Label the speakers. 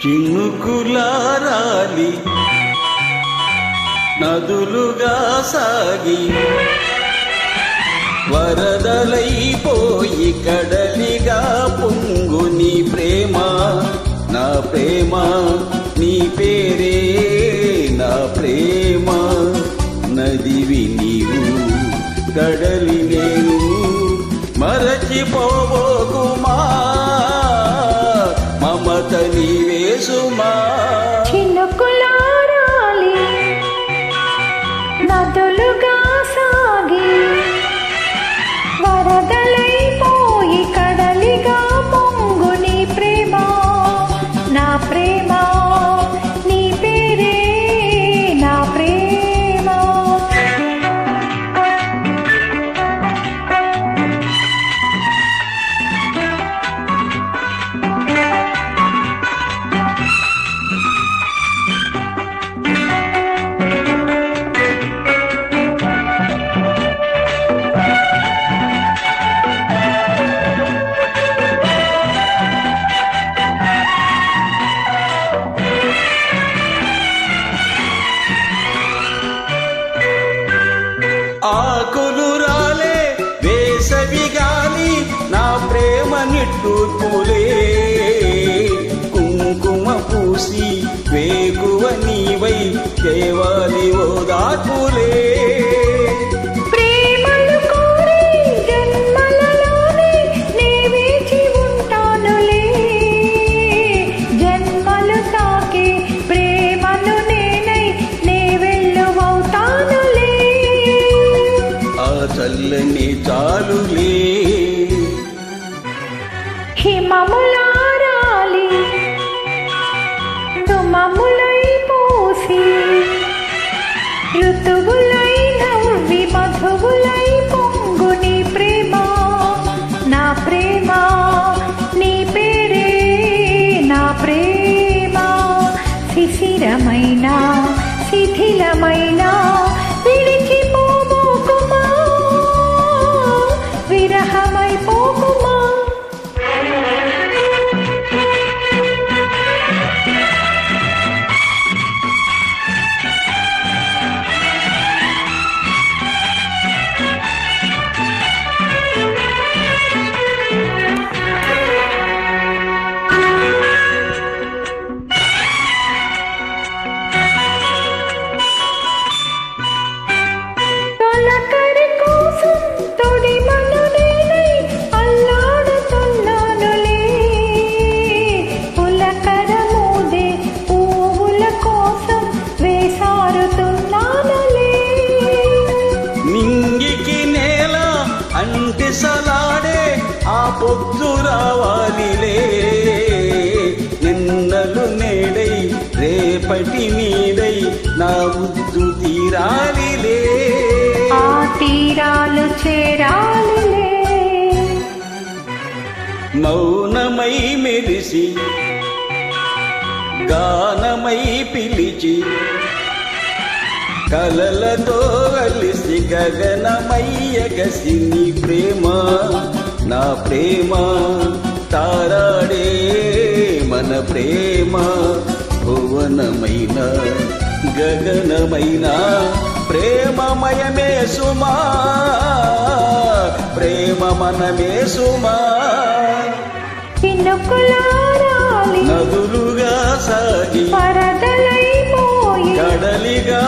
Speaker 1: చినుకులారాలి నదులుగా సాగి వరదలైపోయి కడలిగా పొంగు నీ ప్రేమ నా ప్రేమ నీ పేరే నా ప్రేమ నదివి నీవు కడలి నేను మరచిపోబోకుమా మమత నీవే సుమా
Speaker 2: చినుకులారాలి నదులుగా సాగి వరదలైపోయి కడలిగా పొంగు నీ ప్రేమ నా ప్రేమ నీ పేరే నా ప్రేమ
Speaker 1: ఆకులు రాలే వేసవి గాలి నా ప్రేమ నిట్టూర్పులే కుంకుమ పూసి వేకువ నీవై కేవాలి ఓదార్పులే
Speaker 2: ప్రేమలు కోరి జన్మలలోనే నే వేచి ఉంటానులే జన్మలు తాకే ప్రేమను నేనై నే వెళ్ళువవుతానులే
Speaker 1: ఆ చల్లని చాలులే
Speaker 2: హిమములారాలి దుమములై పోసి ఋతువులై నవ్వి మధువులై పొంగు నీ ప్రేమ నా ప్రేమ నీ పేరే నా ప్రేమ శిశిరమైన శిథిలమైన విడిచిపోబోకుమా విరహమైపోకుమా తొలకరి కోసం తొడిమను నేనై అల్లాడుతున్నానులే పులకర మోదే పువ్వుల కోసం వేసారుతున్నానులే
Speaker 1: నింగికి నేల అంటి సలాడే ఆ పొద్దు రావాలిలే నిన్నలు నేడై రేపటి నీడై నా ముద్దు తీరాలిలే
Speaker 2: ఆ తీరాలు చేరాలిలే
Speaker 1: మౌనమై మెరిసి గానమై పిలిచి కలలతో కలిసి గగనమై ఎగసి నీ ప్రేమ నా ప్రేమ తారాడే మన ప్రేమ భువనమైన గగనమైన ప్రేమమయమే సుమా ప్రేమ మనమే సుమా
Speaker 2: చినుకులారాలి
Speaker 1: నదులుగా సాగి
Speaker 2: వరదలైపోయి
Speaker 1: కడలిగా